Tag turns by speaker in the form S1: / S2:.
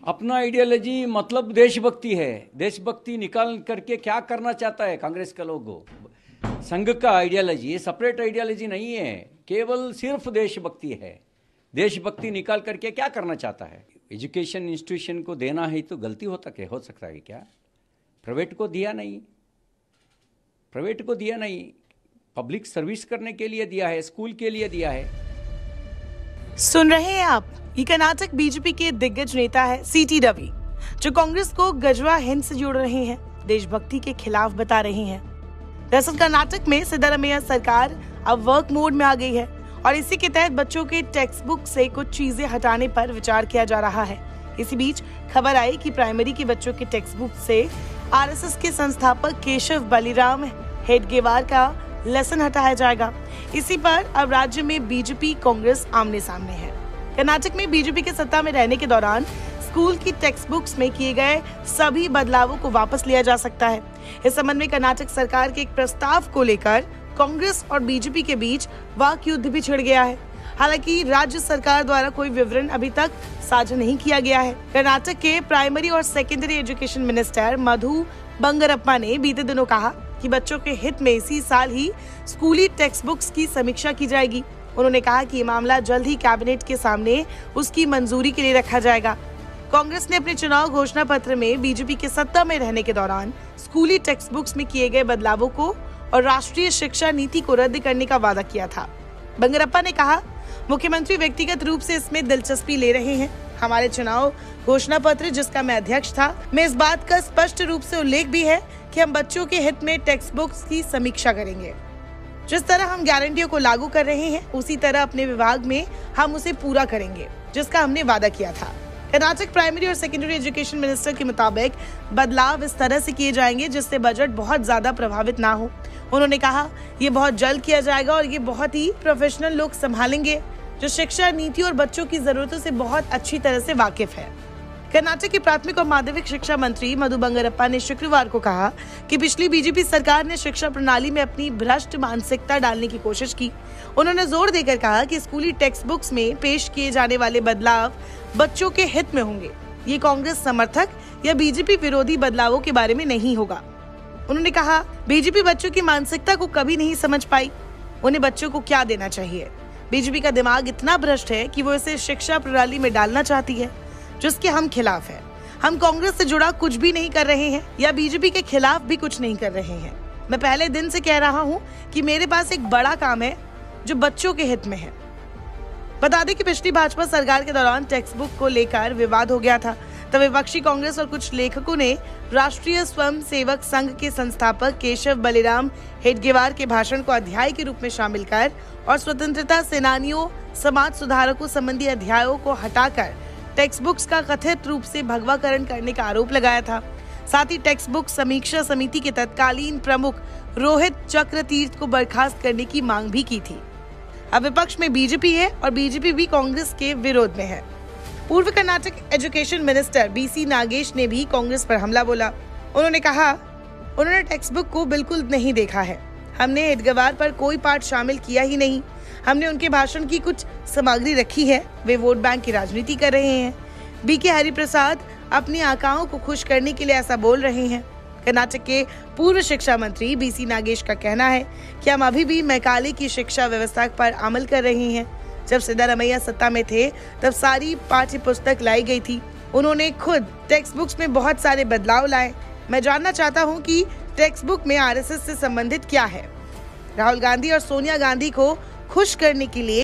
S1: अपना आइडियोलॉजी मतलब देशभक्ति है। देशभक्ति निकाल करके क्या करना चाहता है कांग्रेस का लोगो? संघ का आइडियोलॉजी ये सेपरेट आइडियोलॉजी नहीं है, केवल सिर्फ देशभक्ति है। देशभक्ति निकाल करके क्या करना चाहता है? एजुकेशन इंस्टीट्यूशन को देना है तो गलती हो सकता है क्या? प्राइवेट को दिया नहीं, प्राइवेट को दिया नहीं, पब्लिक सर्विस करने के लिए दिया है, स्कूल के लिए दिया है।
S2: सुन रहे हैं आप, ये कर्नाटक बीजेपी के दिग्गज नेता है सीटी रवि, जो कांग्रेस को गजवा हिंद से जोड़ रहे हैं, देशभक्ति के खिलाफ बता रहे हैं। दरअसल कर्नाटक में सिद्धारमैया सरकार अब वर्क मोड में आ गई है और इसी के तहत बच्चों के टेक्स्ट बुक से कुछ चीजें हटाने पर विचार किया जा रहा है। इसी बीच खबर आई कि प्राइमरी के बच्चों के टेक्स्ट बुक से आरएसएस के संस्थापक केशव बलिराम हेडगेवार का लेसन हटाया जाएगा। इसी पर अब राज्य में बीजेपी कांग्रेस आमने सामने है। कर्नाटक में बीजेपी के सत्ता में रहने के दौरान स्कूल की टेक्स्ट बुक्स में किए गए सभी बदलावों को वापस लिया जा सकता है। इस संबंध में कर्नाटक सरकार के एक प्रस्ताव को लेकर कांग्रेस और बीजेपी के बीच वाक युद्ध भी छिड़ गया है। हालांकि राज्य सरकार द्वारा कोई विवरण अभी तक साझा नहीं किया गया है। कर्नाटक के प्राइमरी और सेकेंडरी एजुकेशन मिनिस्टर मधु बंगरप्पा ने बीते दिनों कहा कि बच्चों के हित में इसी साल ही स्कूली टेक्स्ट बुक्स की समीक्षा की जाएगी। उन्होंने कहा कि ये मामला जल्द ही कैबिनेट के सामने उसकी मंजूरी के लिए रखा जाएगा। कांग्रेस ने अपने चुनाव घोषणा पत्र में बीजेपी के सत्ता में रहने के दौरान स्कूली टेक्स्ट बुक्स में किए गए बदलावों को और राष्ट्रीय शिक्षा नीति को रद्द करने का वादा किया था। बंगरप्पा ने कहा, मुख्यमंत्री व्यक्तिगत रूप से इसमें दिलचस्पी ले रहे हैं। हमारे चुनाव घोषणा पत्र, जिसका मैं अध्यक्ष था, में इस बात का स्पष्ट रूप से उल्लेख भी है कि हम बच्चों के हित में टेक्स्ट बुक्स की समीक्षा करेंगे। जिस तरह हम गारंटियों को लागू कर रहे हैं, उसी तरह अपने विभाग में हम उसे पूरा करेंगे, जिसका हमने वादा किया था। कर्नाटक प्राइमरी और सेकेंडरी एजुकेशन मिनिस्टर के मुताबिक बदलाव इस तरह से किए जाएंगे जिससे बजट बहुत ज्यादा प्रभावित ना हो। उन्होंने कहा, ये बहुत जल्द किया जाएगा और ये बहुत ही प्रोफेशनल लोग संभालेंगे, जो शिक्षा नीति और बच्चों की जरूरतों से बहुत अच्छी तरह से वाकिफ है। कर्नाटक के प्राथमिक और माध्यमिक शिक्षा मंत्री मधु बंगरप्पा ने शुक्रवार को कहा कि पिछली बीजेपी सरकार ने शिक्षा प्रणाली में अपनी भ्रष्ट मानसिकता डालने की कोशिश की। उन्होंने जोर देकर कहा कि स्कूली टेक्स्ट बुक्स में पेश किए जाने वाले बदलाव बच्चों के हित में होंगे। ये कांग्रेस समर्थक या बीजेपी विरोधी बदलावों के बारे में नहीं होगा। उन्होंने कहा, बीजेपी बच्चों की मानसिकता को कभी नहीं समझ पाई। उन्हें बच्चों को क्या देना चाहिए? बीजेपी का दिमाग इतना भ्रष्ट है कि वो इसे शिक्षा प्रणाली में डालना चाहती है, जिसके हम खिलाफ हैं। हम कांग्रेस से जुड़ा कुछ भी नहीं कर रहे हैं या बीजेपी के खिलाफ भी कुछ नहीं कर रहे हैं। मैं पहले दिन से कह रहा हूं कि मेरे पास एक बड़ा काम है जो बच्चों के हित में है। बता दें कि पिछली भाजपा सरकार के दौरान टेक्स्ट बुक को लेकर विवाद हो गया था। तब विपक्षी कांग्रेस और कुछ लेखकों ने राष्ट्रीय स्वयं सेवक संघ के संस्थापक केशव बलिराम हेडगेवार के भाषण को अध्याय के रूप में शामिल कर और स्वतंत्रता सेनानियों, समाज सुधारकों संबंधी अध्यायों को हटाकर टेक्स्ट बुक्स का कथित रूप से भगवाकरण करने का आरोप लगाया था। साथ ही टेक्स्ट बुक समीक्षा समिति के तत्कालीन प्रमुख रोहित चक्रतीर्थ को बर्खास्त करने की मांग भी की थी। अब विपक्ष में बीजेपी है और बीजेपी भी कांग्रेस के विरोध में है। पूर्व Karnataka education minister BC Nagesh ने भी कांग्रेस पर हमला बोला। उन्होंने कहा, उन्होंने टेक्स्ट बुक को बिल्कुल नहीं देखा है। हमने हेडगेवार पर कोई पाठ शामिल किया ही नहीं। हमने उनके भाषण की कुछ सामग्री रखी है। वे वोट बैंक की राजनीति कर रहे हैं। बीके हरिप्रसाद अपनी आकाओं को खुश करने के लिए ऐसा बोल रहे हैं। कर्नाटक के पूर्व शिक्षा मंत्री बीसी नागेश का कहना है कि हम अभी भी मैकाले की शिक्षा व्यवस्था पर अमल कर रहे हैं। जब सिद्धारमैया सत्ता में थे तब सारी पाठ्य पुस्तक लाई गई थी। उन्होंने खुद टेक्स्ट बुक्स में बहुत सारे बदलाव लाए। मैं जानना चाहता हूं कि टेक्स्ट बुक में आरएसएस से संबंधित क्या है। राहुल गांधी और सोनिया गांधी को खुश करने के लिए